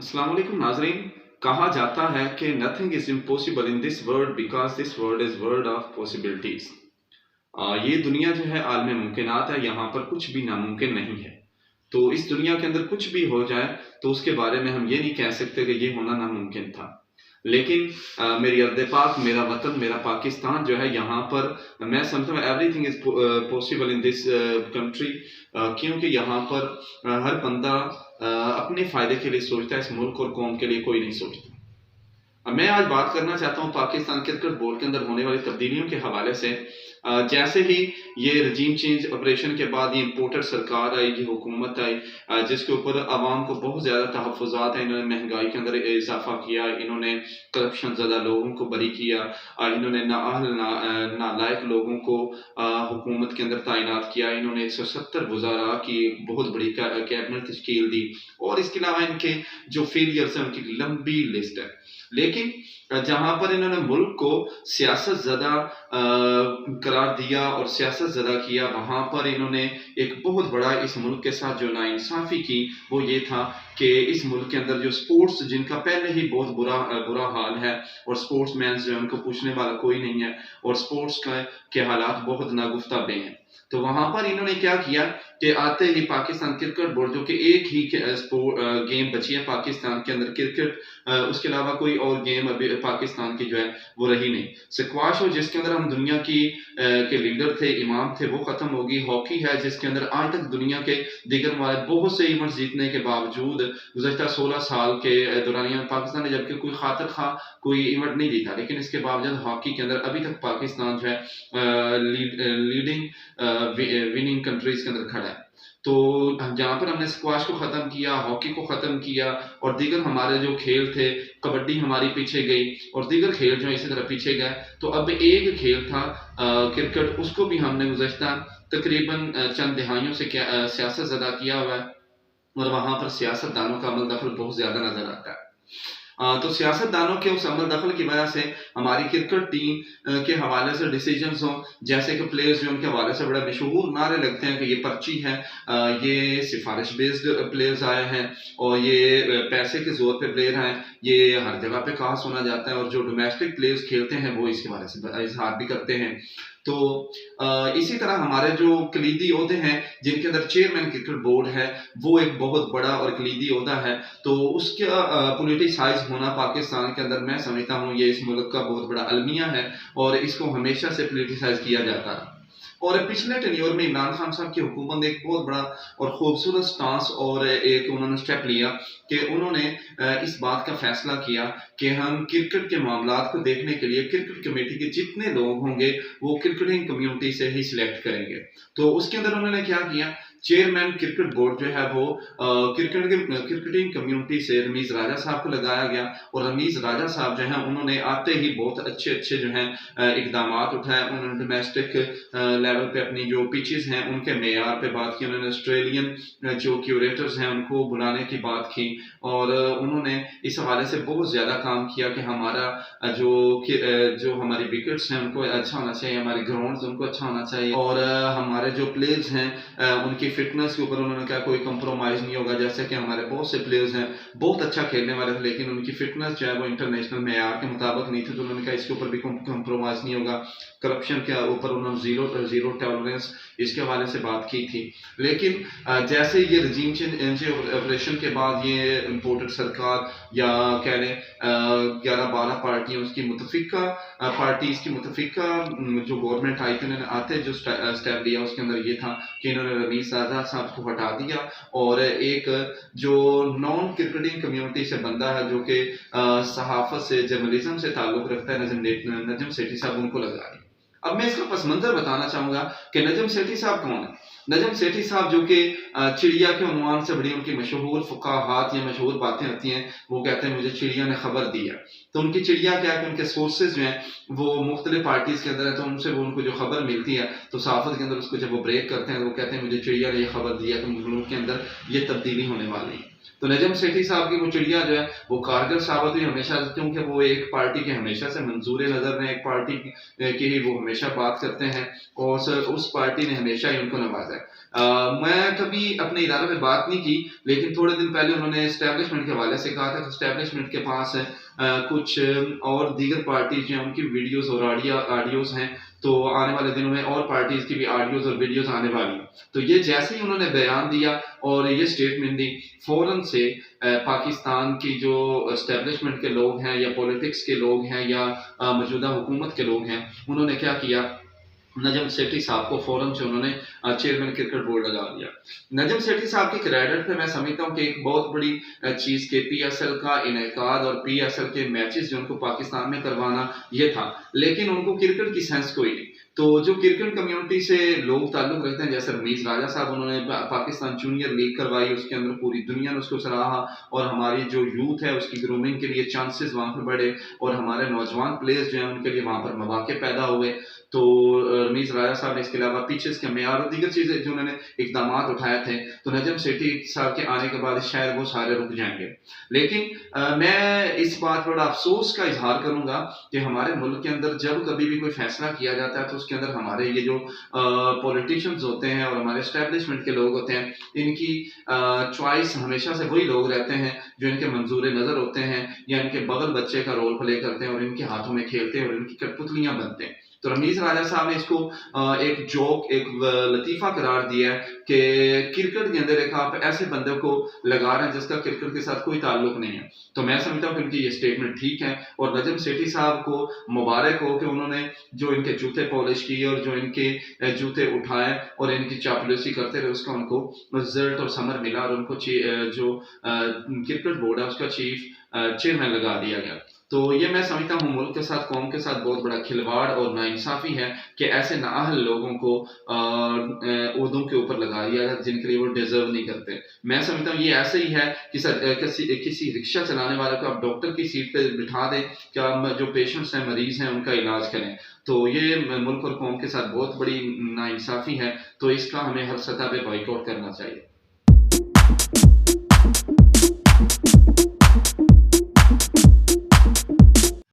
अस्सलाम वालेकुम नाज़रीन। कहा जाता है कि nothing is impossible in this world because this world is world of possibilities. ये दुनिया जो है आलम मुमकिनात है, यहाँ पर कुछ भी नामुमकिन नहीं है। तो इस दुनिया के अंदर कुछ भी हो जाए तो उसके बारे में हम ये नहीं कह सकते कि ये होना नामुमकिन था। लेकिन मेरी अर्ज़ पाक, मेरा वतन, मेरा पाकिस्तान जो है, यहाँ पर मैं समझता हूँ everything is possible in this country. क्योंकि यहाँ पर हर बंदा अपने फ़ायदे के लिए सोचता है, इस मुल्क और कौम के लिए कोई नहीं सोचता। मैं आज बात करना चाहता हूँ पाकिस्तान क्रिकेट बोर्ड के अंदर होने वाली तब्दीलियों के हवाले से। जैसे ही ये रजीम चेंज ऑपरेशन के बाद ये इम्पोर्टेड सरकार आई, ये हुकूमत आई, जिसके ऊपर आवाम को बहुत ज़्यादा तहफ़्फ़ुज़ात हैं। इन्होंने महंगाई के अंदर इजाफा किया, इन्होंने करप्शन ज़दा लोगों को बरी किया, इन्होंने नालायक लोगों को हुकूमत के अंदर तैनात किया, इन्होंने 170 वज़ारा की एक बहुत बड़ी कैबिनेट तश्कील दी, और इसके अलावा इनके जो फेलियर्स हैं उनकी लंबी लिस्ट है। लेकिन जहाँ पर इन्होंने मुल्क को सियासत ज़दा करार दिया और सियासत ज़दा किया, वहाँ पर इन्होंने एक बहुत बड़ा इस मुल्क के साथ जो नाइंसाफ़ी की, वो ये था कि इस मुल्क के अंदर जो स्पोर्ट्स, जिनका पहले ही बहुत बुरा हाल है, और स्पोर्ट्स मैन जो है उनको पूछने वाला कोई नहीं है, और स्पोर्ट्स के हालात बहुत नागुफ्ता बे हैं। तो वहाँ पर इन्होंने क्या किया कि आते ही पाकिस्तान क्रिकेट बोर्ड, जो कि एक ही गेम बची है पाकिस्तान के अंदर क्रिकेट, उसके अलावा कोई और गेम अभी पाकिस्तान की जो है वो रही नहीं। स्क्वाश हो, जिसके अंदर हम दुनिया के लीडर थे, इमाम थे, वो ख़त्म होगी। हॉकी है, जिसके अंदर आज तक दुनिया के दीगर वाले बहुत से इवेंट्स जीतने के बावजूद गुज़श्ता 16 साल के दौरानिया पाकिस्तान ने जबकि कोई खातिर खा कोई इवेंट नहीं जीता, लेकिन इसके बावजूद हॉकी के अंदर अभी तक पाकिस्तान जो है लीडिंग विनिंग कंट्रीज के अंदर खड़ा है। तो जहाँ पर हमने स्क्वाश को ख़त्म किया, हॉकी को ख़त्म किया, और दीगर हमारे जो खेल थे, कबड्डी हमारी पीछे गई, और दीगर खेल जो इसी तरह पीछे गए, तो अब एक खेल था क्रिकेट, उसको भी हमने गुज़श्ता तकरीबन चंद दहाइयों से सियासत ज़दा किया हुआ है, और वहाँ पर सियासतदानों का अमल दखल बहुत ज़्यादा नज़र आता है। तो सियासतदानों के उस अमल दखल की वजह से हमारी क्रिकेट टीम के हवाले से डिसीजंस हों, जैसे कि प्लेयर्स जो उनके हवाले से बड़ा मशहूर नारे लगते हैं कि ये पर्ची है, ये सिफारिश बेस्ड प्लेयर्स आए हैं, और ये पैसे के जोर पे प्लेयर हैं, ये हर जगह पे कहा सुना जाता है, और जो डोमेस्टिक प्लेयर्स खेलते हैं वो इसके बारे से इजहार भी करते हैं। तो इसी तरह हमारे जो कलीदी ओहदे हैं, जिनके अंदर चेयरमैन क्रिकेट बोर्ड है, वो एक बहुत बड़ा और कलीदी ओहदा है, तो उसका पॉलिटिसाइज होना पाकिस्तान के अंदर, मैं समझता हूँ ये इस मुल्क का बहुत बड़ा अलमिया है, और इसको हमेशा से पॉलिटिसाइज किया जाता है। और पिछले टेन्योर में इमरान खान साहब की हुकूमत ने एक बहुत बड़ा और खूबसूरत स्टांस और एक उन्होंने स्टेप लिया कि उन्होंने इस बात का फैसला किया कि हम क्रिकेट के मामलात को देखने के लिए क्रिकेट कमेटी के जितने लोग होंगे वो क्रिकेटिंग कम्युनिटी से ही सिलेक्ट करेंगे। तो उसके अंदर उन्होंने क्या किया, चेयरमैन क्रिकेट बोर्ड जो है वो क्रिकेटिंग कम्युनिटी से रमीज राजा साहब को लगाया गया, और रमीज राजा साहब जो हैं उन्होंने आते ही बहुत अच्छे जो हैं इकदाम उठाए। उन्होंने डोमेस्टिक लेवल पे अपनी जो पिचेस हैं उनके मेयार पे बात की, उन्होंने ऑस्ट्रेलियन जो क्यूरेटर्स हैं उनको बुलाने की बात की, और उन्होंने इस हवाले से बहुत ज़्यादा काम किया कि हमारा जो हमारी विकेट्स हैं उनको अच्छा होना चाहिए, हमारे ग्राउंड्स उनको अच्छा होना चाहिए, और हमारे जो प्लेयर्स हैं उनकी फिटनेस के ऊपर उन्होंने कहा कोई कंप्रोमाइज़ नहीं होगा। जैसे कि हमारे बहुत से प्लेयर्स हैं बहुत अच्छा खेलने वाले थे, लेकिन उनकी फिटनेस जो है वो इंटरनेशनल मेयार के मुताबिक नहीं थी, तो उन्होंने कहा इसके ऊपर भी कंप्रोमाइज़ नहीं होगा। करप्शन के ऊपर उन्होंने जीरो टॉलरेंस इसके हवाले से बात की थी। लेकिन जैसे ये रजीम चेंज ऑपरेशन के बाद ये इम्पोर्टेड सरकार, या कह लें 11-12 पार्टियाँ उसकी मुतफिका पार्टीज़ की मुतफिका जो गवर्नमेंट आई थी, उन्होंने आते जो स्टेप लिया उसके अंदर ये था कि इन्होंने रमीज राजा साहब को हटा दिया, और एक जो नॉन क्रिकेटिंग कम्युनिटी से बंदा है जो कि सहाफत से, जर्नलिज्म से ताल्लुक़ रखता है, नजम सेठी साहब, उनको लगा दिया। अब मैं इसका पस मंज़र बताना चाहूँगा कि नजम सेठी साहब कौन है। नजम सेठी साहब जो कि चिड़िया के उन्वान से बड़ी उनकी मशहूर फ़ुक़ाहात या मशहूर बातें होती हैं, वो कहते हैं मुझे चिड़िया ने खबर दी है। तो उनकी चिड़िया क्या है कि उनके सोर्सेज जो हैं वो मुख्तलिफ पार्टीज़ के अंदर है, तो उनसे वो उनको जो खबर मिलती है तो सहाफ़त के अंदर उसको जब वो ब्रेक करते हैं तो वो कहते हैं मुझे चिड़िया ने ये खबर दी है कि मुल्क के अंदर ये तब्दीली होने वाली है। तो नजम सेठी साहब की वो चिड़िया जो है वो कारगर साबित हुई हमेशा, क्योंकि वो एक पार्टी के हमेशा से मंजूर नज़र हैं, एक पार्टी की ही वो हमेशा बात करते हैं, और उस पार्टी ने हमेशा ही उनको नवाजा है। میں کبھی اپنے ادارے میں بات نہیں کی، لیکن تھوڑے دن پہلے انہوں نے اسٹیبلشمنٹ کے حوالے سے کہا تھا کہ اسٹیبلشمنٹ کے پاس کچھ اور دیگر پارٹیز جو ہیں ان کی ویڈیوز اور آڈیوز ہیں، تو آنے والے دنوں میں اور پارٹیز کی بھی آڈیوز اور ویڈیوز آنے والی ہیں۔ تو یہ جیسے ہی انہوں نے بیان دیا اور یہ اسٹیٹمنٹ دی، فوراً سے پاکستان کی جو اسٹیبلشمنٹ کے لوگ ہیں یا پولیٹکس کے لوگ ہیں یا موجودہ حکومت کے لوگ ہیں، انہوں نے کیا کیا، نجم سیٹھی صاحب کو فوراً سے انہوں نے چیئرمین کرکٹ بورڈ لگا دیا۔ نجم سیٹھی صاحب کی کریڈٹ پہ میں سمجھتا ہوں کہ ایک بہت بڑی چیز کہ پی ایس ایل کا انعقاد اور پی ایس ایل کے میچز جو ان کو پاکستان میں کروانا یہ تھا، لیکن ان کو کرکٹ کی سینس کوئی نہیں۔ تو جو کرکٹ کمیونٹی سے لوگ تعلق رکھتے ہیں، جیسے رمیز راجہ صاحب، انہوں نے پاکستان جونیئر لیگ کروائی، اس کے اندر پوری دنیا نے اس کو سراہا، اور ہماری جو یوتھ ہے اس کی گرومنگ کے لیے چانسز وہاں پہ بڑھے، اور ہمارے نوجوان پلیئرز جو ہیں ان کے لیے وہاں پر مواقع پیدا ہوئے۔ تو رمیز راجہ صاحب نے اس کے علاوہ پیچز کے معیار اور دیگر چیزیں جو انہوں نے اقدامات اٹھائے تھے، تو نجم سیٹھی صاحب کے آنے کے بعد شاید وہ سارے رک جائیں گے۔ لیکن میں اس بات پر افسوس کا اظہار کروں گا کہ ہمارے ملک کے اندر جب کبھی بھی کوئی فیصلہ کیا جاتا ہے تو اس کے اندر ہمارے یہ جو پولیٹیشینز ہوتے ہیں اور ہمارے اسٹیبلشمنٹ کے لوگ ہوتے ہیں، ان کی چوائس ہمیشہ سے وہی لوگ رہتے ہیں جو ان کے منظور نظر ہوتے ہیں یا ان کے بغل بچے کا رول پلے کرتے ہیں اور ان کے ہاتھوں میں کھیلتے ہیں اور ان کی کٹپتلیاں بنتے ہیں۔ تو رمیز راجہ صاحب نے اس کو ایک جوک، ایک لطیفہ قرار دیا ہے کہ کرکٹ کے اندر ایک آپ ایسے بندے کو لگا رہے ہیں جس کا کرکٹ کے ساتھ کوئی تعلق نہیں ہے۔ تو میں سمجھتا ہوں کہ ان کی یہ اسٹیٹمنٹ ٹھیک ہے، اور نجم سیٹھی صاحب کو مبارک ہو کہ انہوں نے جو ان کے جوتے پالش کیے اور جو ان کے جوتے اٹھائے اور ان کی چاپلوسی کرتے رہے، اس کا ان کو رزلٹ اور ثمر ملا، اور ان کو جو کرکٹ بورڈ ہے اس کا چیف چیئرمین لگا دیا گیا۔ تو یہ میں سمجھتا ہوں ملک کے ساتھ، قوم کے ساتھ بہت بڑا کھلواڑ اور ناانصافی ہے کہ ایسے نااہل لوگوں کو عہدوں کے اوپر لگا دیا جائے جن کے لیے وہ ڈیزرو نہیں کرتے۔ میں سمجھتا ہوں یہ ایسے ہی ہے کہ کسی رکشہ چلانے والے کو آپ ڈاکٹر کی سیٹ پہ بٹھا دیں کہ آپ جو پیشنٹس ہیں، مریض ہیں، ان کا علاج کریں۔ تو یہ ملک اور قوم کے ساتھ بہت بڑی ناانصافی ہے، تو اس کا ہمیں ہر سطح پہ بائیکاٹ کرنا چاہیے۔